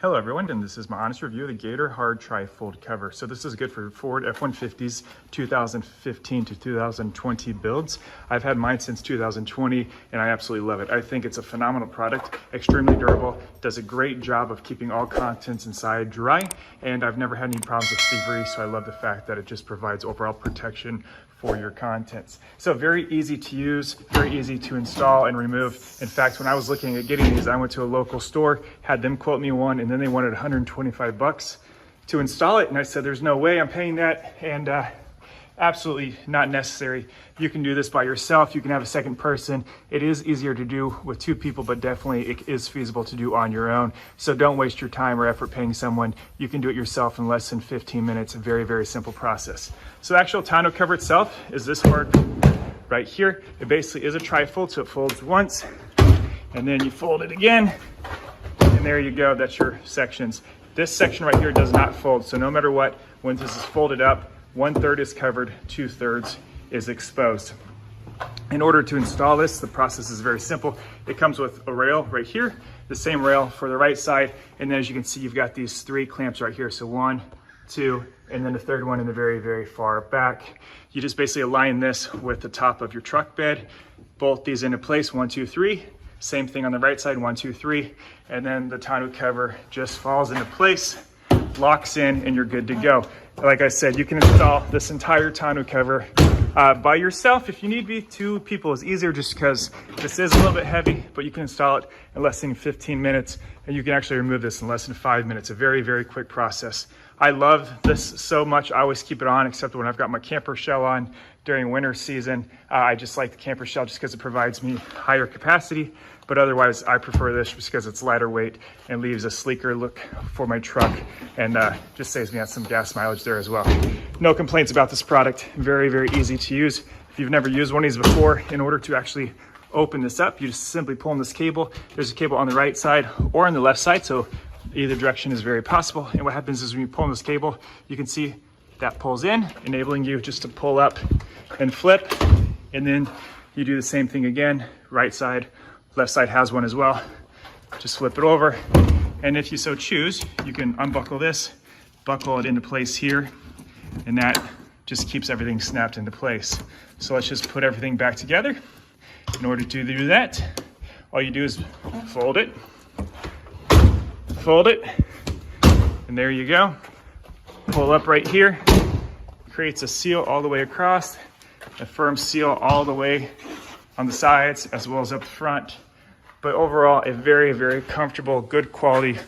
Hello everyone, and this is my honest review of the Gator Hard Tri-Fold cover. So this is good for Ford F-150s 2015 to 2020 builds. I've had mine since 2020 and I absolutely love it. I think it's a phenomenal product, extremely durable, does a great job of keeping all contents inside dry, and I've never had any problems with thievery, so I love the fact that it just provides overall protection for your contents. So very easy to use, very easy to install and remove. In fact, when I was looking at getting these, I went to a local store, had them quote me one, and then they wanted 125 bucks to install it. And I said, there's no way I'm paying that. And absolutely not necessary. You can do this by yourself. You can have a second person. It is easier to do with two people, but definitely it is feasible to do on your own. So don't waste your time or effort paying someone. You can do it yourself in less than 15 minutes. A very, very simple process. So the actual tonneau cover itself is this part right here. It basically is a tri-fold, so it folds once and then you fold it again. And there you go, that's your sections. This section right here does not fold. So no matter what, when this is folded up, 1/3 is covered, 2/3 is exposed. In order to install this, the process is very simple. It comes with a rail right here, the same rail for the right side. And then as you can see, you've got these 3 clamps right here. So 1, 2, and then the third one in the very, very far back. You just basically align this with the top of your truck bed, bolt these into place, 1, 2, 3. Same thing on the right side, 1, 2, 3. And then the tonneau cover just falls into place, locks in, and you're good to go. Like I said, you can install this entire tonneau cover by yourself. If you need to be, 2 people is easier just because this is a little bit heavy, but you can install it in less than 15 minutes, and you can actually remove this in less than 5 minutes. A very, very quick process. I love this so much. I always keep it on, except when I've got my camper shell on during winter season. I just like the camper shell just because it provides me higher capacity, but otherwise I prefer this just because it's lighter weight and leaves a sleeker look for my truck, and just saves me on some gas mileage there as well. No complaints about this product. Very, very easy to use. If you've never used one of these before, in order to actually open this up, you just simply pull on this cable. There's a cable on the right side or on the left side, so either direction is very possible. And what happens is when you pull on this cable, you can see that pulls in, enabling you just to pull up and flip. And then you do the same thing again, right side, left side has one as well. Just flip it over. And if you so choose, you can unbuckle this, buckle it into place here, and that just keeps everything snapped into place. So let's just put everything back together. In order to do that, all you do is fold it, and there you go. Pull up right here, creates a seal all the way across, a firm seal all the way on the sides as well as up front. But overall, a very, very comfortable, good quality,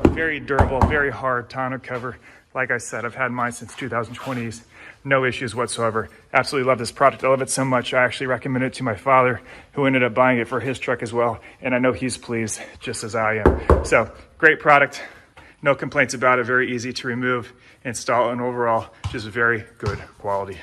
very durable, very hard tonneau cover. Like I said, I've had mine since 2020s, no issues whatsoever. Absolutely love this product. I love it so much. I actually recommend it to my father, who ended up buying it for his truck as well. And I know he's pleased just as I am. So great product. No complaints about it. Very easy to remove, install, and overall, just very good quality.